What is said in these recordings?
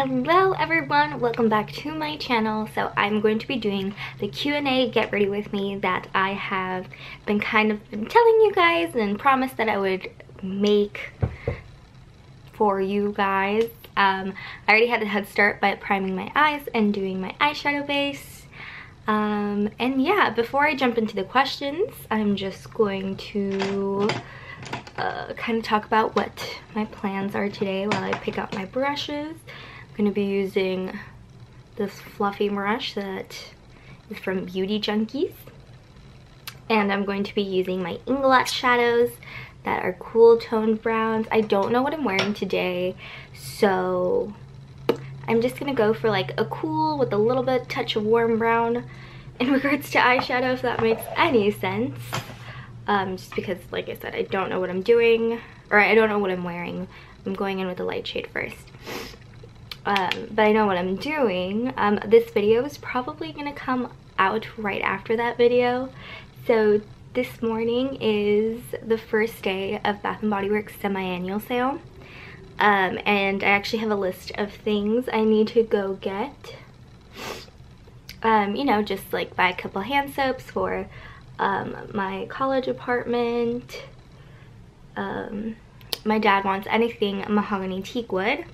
Hello everyone, welcome back to my channel. So I'm going to be doing the Q&A get ready with me that I have been telling you guys and promised that I would make for you guys. I already had a head start by priming my eyes and doing my eyeshadow base. And yeah, before I jump into the questions, I'm just going to kind of talk about what my plans are today while I pick out my brushes. I'm going to be using this fluffy brush that is from Beauty Junkies. And I'm going to be using my Inglot shadows that are cool toned browns. I don't know what I'm wearing today, so I'm just going to go for like a cool with a little bit touch of warm brown in regards to eyeshadow, if that makes any sense. Just because, like I said, I don't know what I'm doing, or I don't know what I'm wearing. I'm going in with a light shade first. But I know what I'm doing. This video is probably going to come out right after that video. So this morning is the first day of Bath & Body Works semi-annual sale. And I actually have a list of things I need to go get. You know, just like buy a couple hand soaps for my college apartment. My dad wants anything mahogany teak wood.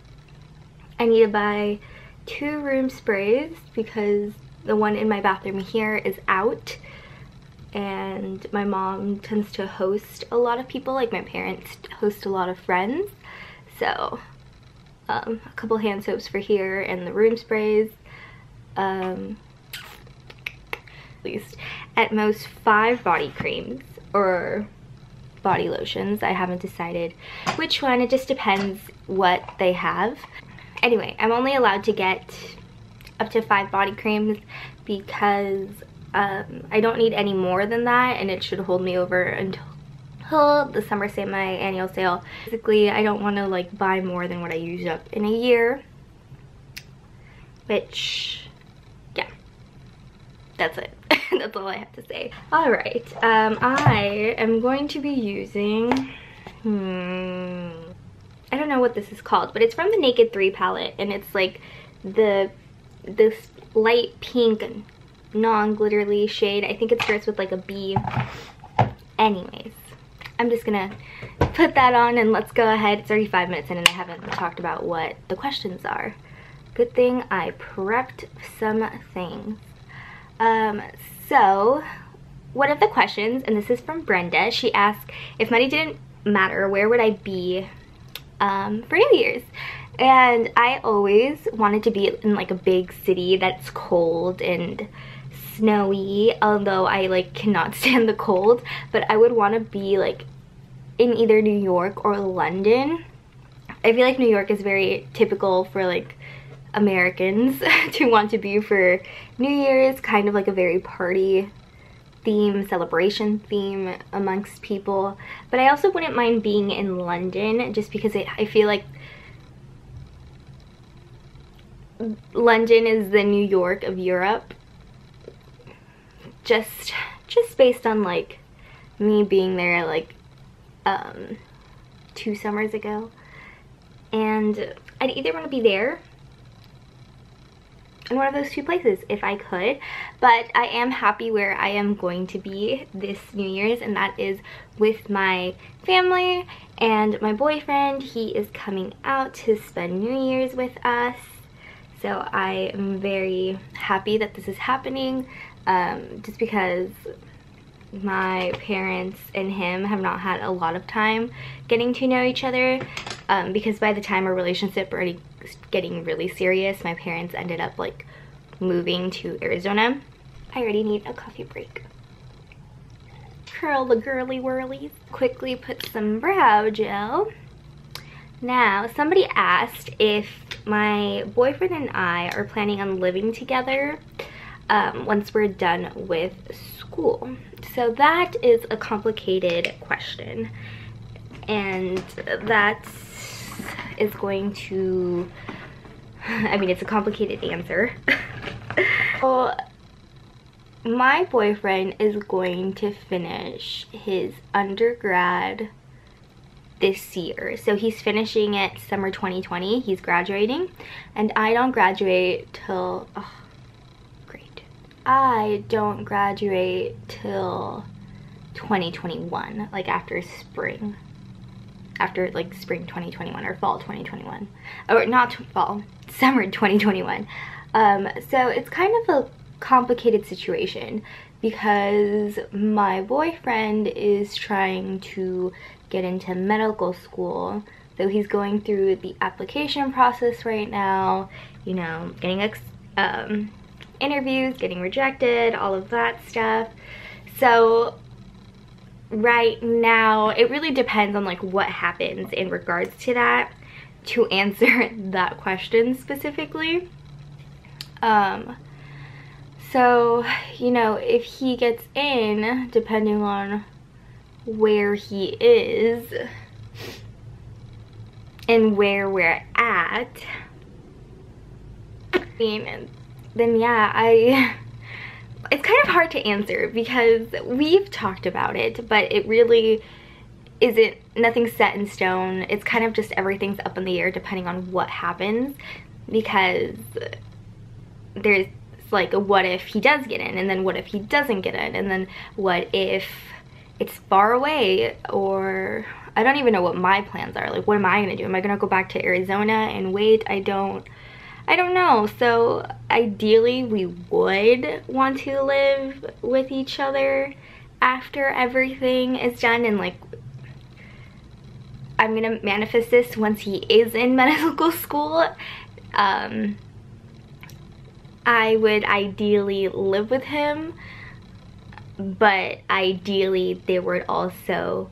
I need to buy 2 room sprays because the one in my bathroom here is out, and my mom tends to host a lot of people, like my parents host a lot of friends. So a couple hand soaps for here and the room sprays. At least at most 5 body creams or body lotions. I haven't decided which one. It just depends what they have. Anyway, I'm only allowed to get up to 5 body creams because I don't need any more than that, and it should hold me over until the summer semi-annual sale. Basically, I don't want to like buy more than what I use up in a year, which, yeah, that's it. That's all I have to say. All right, I am going to be using, I don't know what this is called, but it's from the Naked 3 palette, and it's like this light pink non-glittery shade. I think it starts with like a B. Anyways, I'm just gonna put that on and let's go ahead. It's already 5 minutes in and I haven't talked about what the questions are. Good thing I prepped some things. So one of the questions, and this is from Brenda, she asked, if money didn't matter, where would I be for New Year's? And I always wanted to be in like a big city that's cold and snowy, although I like cannot stand the cold, but I would want to be like in either New York or London. I feel like New York is very typical for like Americans to want to be for New Year's, kind of like a very party theme, celebration theme amongst people. But I also wouldn't mind being in London just because I feel like London is the New York of Europe, just based on like me being there like 2 summers ago. And I'd either want to be there in one of those 2 places if I could, but I am happy where I am going to be this New Year's, and that is with my family and my boyfriend. He is coming out to spend New Year's with us, so I am very happy that this is happening, just because my parents and him have not had a lot of time getting to know each other, because by the time our relationship already getting really serious, my parents ended up like moving to Arizona. I already need a coffee break. Curl the girly whirlies. Quickly put some brow gel. Now, somebody asked if my boyfriend and I are planning on living together once we're done with school. So that is a complicated question, and that is going to, I mean, it's a complicated answer. So my boyfriend is going to finish his undergrad this year. So he's finishing it summer 2020. He's graduating, and I don't graduate till, oh, great. I don't graduate till 2021, like after spring. After like spring 2021 or fall 2021. Or not fall, summer 2021. So it's kind of a complicated situation because my boyfriend is trying to get into medical school. So he's going through the application process right now, you know, getting interviews, getting rejected, all of that stuff. So right now it really depends on like what happens in regards to that to answer that question specifically. So, you know, if he gets in, depending on where he is and where we're at, I mean, then yeah, it's kind of hard to answer because we've talked about it, but it really isn't, nothing's set in stone. It's kind of just everything's up in the air depending on what happens, because there's like a what if he does get in, and then what if he doesn't get in, and then what if it's far away, or I don't even know what my plans are. Like, what am I gonna do? Am I gonna go back to Arizona and wait? I don't know. So ideally we would want to live with each other after everything is done, and like I'm gonna manifest this once he is in medical school. I would ideally live with him, but ideally there would also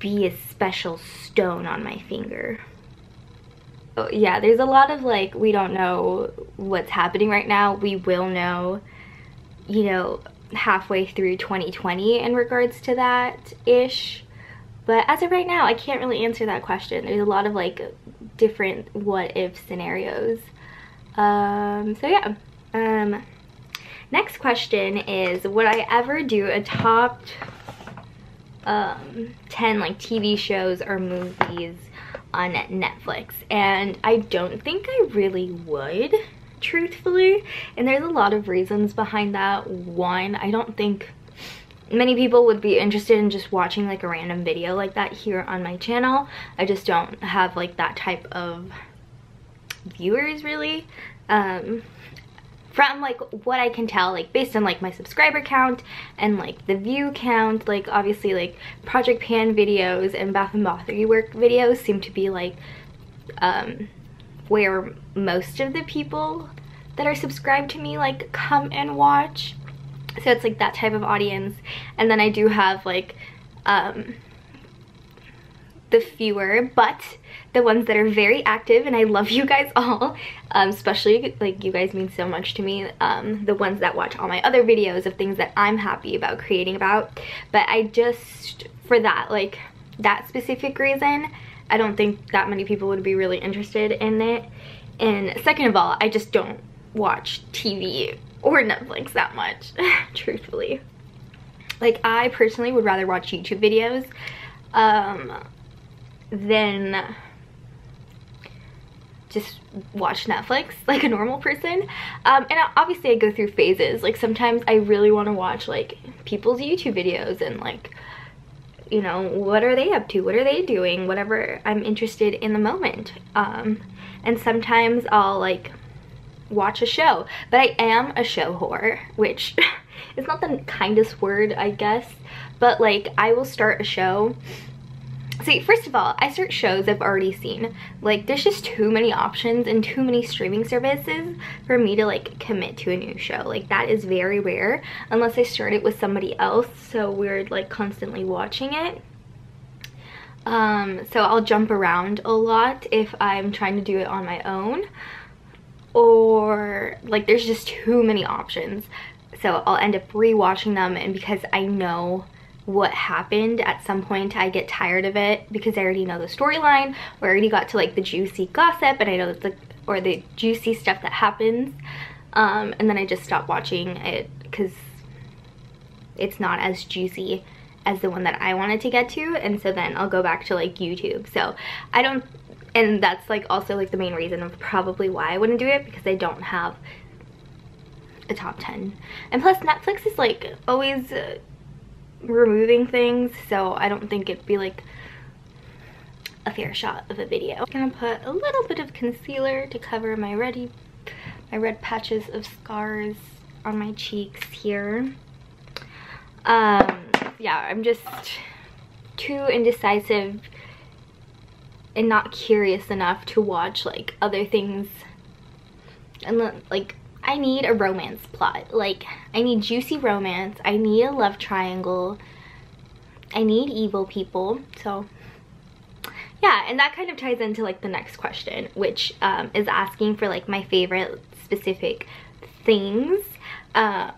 be a special stone on my finger. Oh, yeah, there's a lot of like, we don't know what's happening right now. We will know, you know, halfway through 2020 in regards to that ish. But as of right now, I can't really answer that question. There's a lot of like different what if scenarios. So yeah. Next question is, would I ever do a top 10 like TV shows or movies on Netflix? And I don't think I really would, truthfully, and there's a lot of reasons behind that. One, I don't think many people would be interested in just watching like a random video like that here on my channel. I just don't have like that type of viewers really. From like what I can tell, like based on like my subscriber count and like the view count, like obviously like Project Pan videos and Bath and Body Work videos seem to be like where most of the people that are subscribed to me like come and watch. So it's like that type of audience. And then I do have like the fewer, but the ones that are very active, and I love you guys all, especially like you guys mean so much to me, the ones that watch all my other videos of things that I'm happy about creating about. But I just, for that, like that specific reason, I don't think that many people would be really interested in it. And second of all, I just don't watch TV or Netflix that much, truthfully. Like, I personally would rather watch YouTube videos than just watch Netflix like a normal person. And obviously I go through phases. Like sometimes I really want to watch like people's YouTube videos and like, you know, what are they up to, what are they doing, whatever I'm interested in the moment. And sometimes I'll like watch a show, but I am a show whore, which is not the kindest word, I guess, but like I will start a show. See, first of all, I start shows I've already seen. Like, there's just too many options and too many streaming services for me to like commit to a new show. Like, that is very rare unless I start it with somebody else, so we're like constantly watching it. So I'll jump around a lot if I'm trying to do it on my own, or like there's just too many options, so I'll end up rewatching them. And because I know what happened, at some point I get tired of it because I already know the storyline, or I already got to like the juicy gossip and I know it's like, or the juicy stuff that happens, and then I just stop watching it because it's not as juicy as the one that I wanted to get to, and so then I'll go back to like YouTube. So I don't, and that's like also like the main reason of probably why I wouldn't do it, because I don't have a top 10. And plus Netflix is like always removing things, so I don't think it'd be like a fair shot of a video. I'm gonna put a little bit of concealer to cover my red patches of scars on my cheeks here. Yeah, I'm just too indecisive and not curious enough to watch like other things, and like I need a romance plot. Like I need juicy romance, I need a love triangle, I need evil people. So yeah, and that kind of ties into like the next question, which is asking for like my favorite specific things. Blah,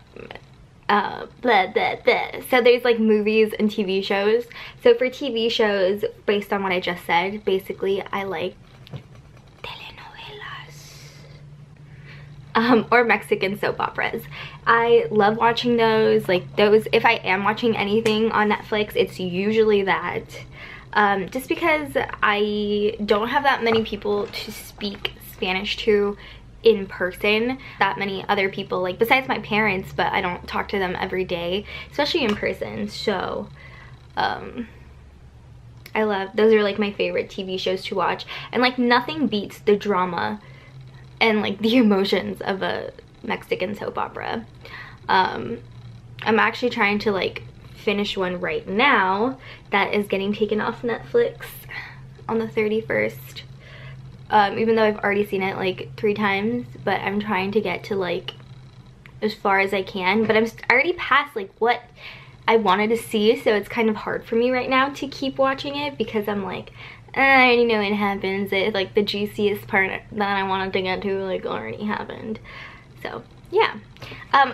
blah, blah. So there's like movies and TV shows. So for TV shows, based on what I just said, basically I like telenovelas, or Mexican soap operas. I love watching those. Like those, if I am watching anything on Netflix, it's usually that. Just because I don't have that many people to speak Spanish to in person, that many other people, like besides my parents, but I don't talk to them every day, especially in person. So I love, those are like my favorite TV shows to watch, and like nothing beats the drama and like the emotions of a Mexican soap opera. I'm actually trying to like finish one right now that is getting taken off Netflix on the 31st. Even though I've already seen it like 3 times, but I'm trying to get to like as far as I can, but I already past like what I wanted to see, so it's kind of hard for me right now to keep watching it, because I'm like, I already know what happens. It, like the juiciest part that I wanted to get to like already happened. So yeah.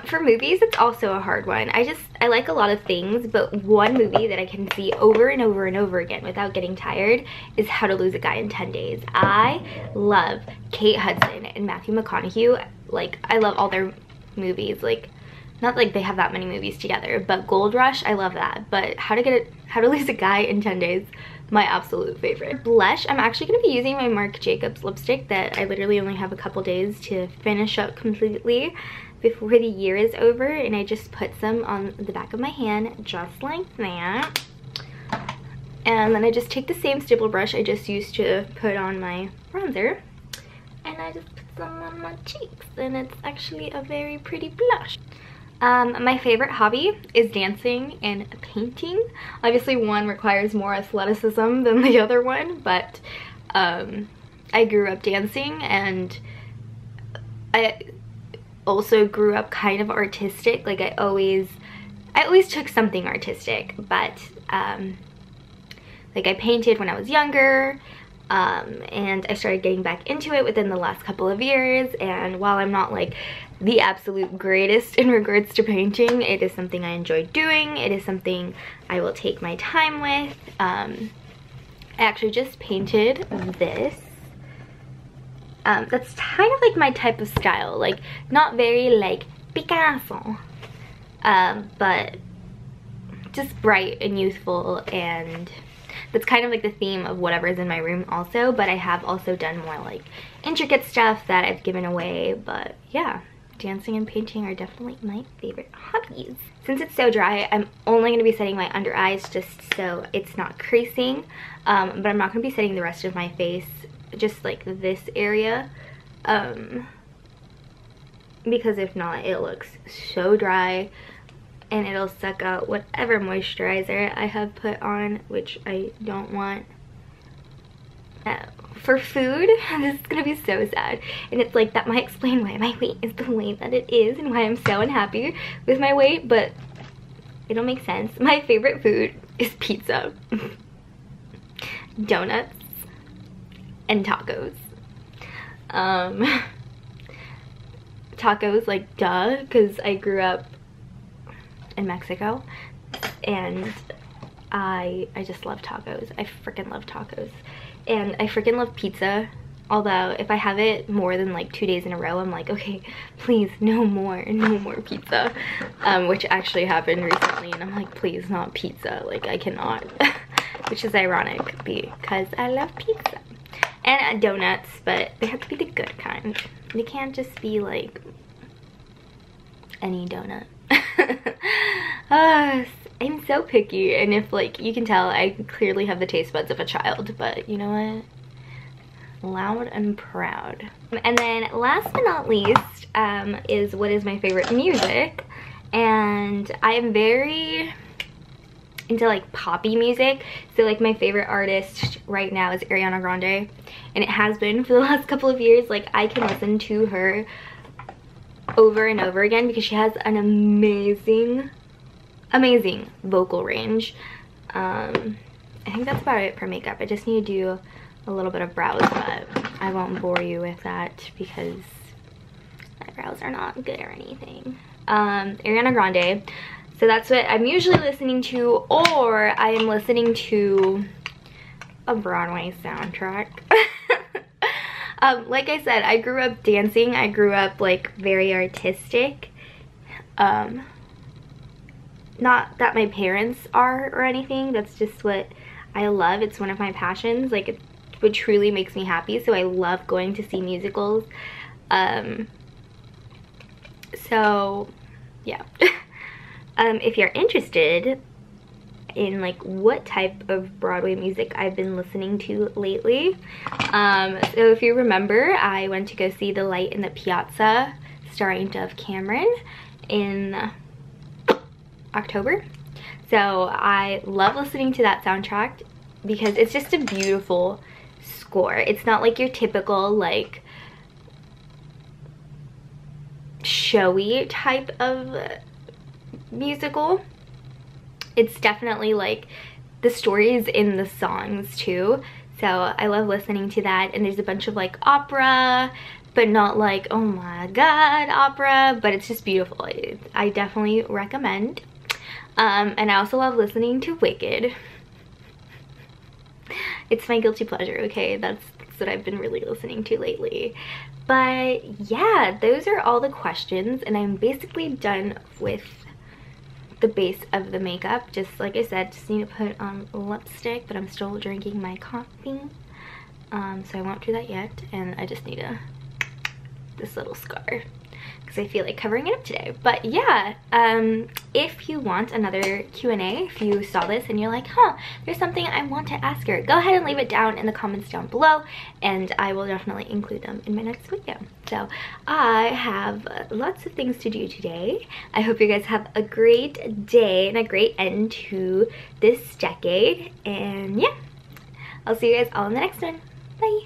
For movies, it's also a hard one. I like a lot of things, but one movie that I can see over and over and over again without getting tired is How to Lose a Guy in 10 Days. I love Kate Hudson and Matthew McConaughey. Like, I love all their movies. Like, not like they have that many movies together, but Gold Rush, I love that. But How to Lose a Guy in 10 Days, my absolute favorite. Blush, I'm actually going to be using my Marc Jacobs lipstick that I literally only have a couple days to finish up completely before the year is over, and I just put some on the back of my hand just like that. And then I just take the same stipple brush I just used to put on my bronzer, and I just put some on my cheeks, and it's actually a very pretty blush. My favorite hobby is dancing and painting. Obviously one requires more athleticism than the other one, but I grew up dancing, and I also grew up kind of artistic. Like I always took something artistic, but like I painted when I was younger, and I started getting back into it within the last couple of years. And while I'm not like the absolute greatest in regards to painting, it is something I enjoy doing. It is something I will take my time with. I actually just painted this. That's kind of like my type of style, like not very like Picasso, but just bright and youthful, and that's kind of like the theme of whatever is in my room also. But I have also done more like intricate stuff that I've given away. But yeah, dancing and painting are definitely my favorite hobbies. Since it's so dry, I'm only going to be setting my under eyes just so it's not creasing, but I'm not going to be setting the rest of my face, just like this area, because if not, it looks so dry and it'll suck out whatever moisturizer I have put on, which I don't want. For food, this is gonna be so sad, and it's like that might explain why my weight is the way that it is and why I'm so unhappy with my weight, but it'll make sense. My favorite food is pizza, donuts, and tacos. Tacos, like duh, because I grew up in Mexico, and I just love tacos. I freaking love tacos, and I freaking love pizza Although if I have it more than like 2 days in a row, I'm like, okay, please, no more pizza. Which actually happened recently, and I'm like, please, not pizza. Like, I cannot. Which is ironic because I love pizza. And donuts, but they have to be the good kind. They can't just be like any donut. I'm so picky, and if like you can tell, I clearly have the taste buds of a child, but you know what? Loud and proud. And then last but not least is what is my favorite music. And I am very into like poppy music, so like my favorite artist right now is Ariana Grande, and it has been for the last couple of years. Like, I can listen to her over and over again because she has an amazing vocal range. I think that's about it for makeup. I just need to do a little bit of brows, but I won't bore you with that because my brows are not good or anything. Ariana Grande. So that's what I'm usually listening to, or I am listening to a Broadway soundtrack. Like I said, I grew up dancing. I grew up like very artistic. Not that my parents are or anything. That's just what I love. It's one of my passions. Like, it what truly makes me happy. So I love going to see musicals. So yeah. If you're interested in like what type of Broadway music I've been listening to lately, so if you remember, I went to go see The Light in the Piazza starring Dove Cameron in October. So I love listening to that soundtrack because it's just a beautiful score. It's not like your typical like showy type of musical. It's definitely like the stories in the songs too, so I love listening to that. And there's a bunch of like opera, but not like, oh my god, opera, but it's just beautiful. I definitely recommend. And I also love listening to Wicked. It's my guilty pleasure, okay? That's what I've been really listening to lately. But yeah, those are all the questions, and I'm basically done with the base of the makeup. Just like I said, just need to put on lipstick, but I'm still drinking my coffee, so I won't do that yet. And I just need this little scar because I feel like covering it up today. But yeah, if you want another Q&A, if you saw this and you're like, huh, there's something I want to ask her, go ahead and leave it down in the comments down below, and I will definitely include them in my next video. So I have lots of things to do today. I hope you guys have a great day and a great end to this decade. And yeah, I'll see you guys all in the next one. Bye.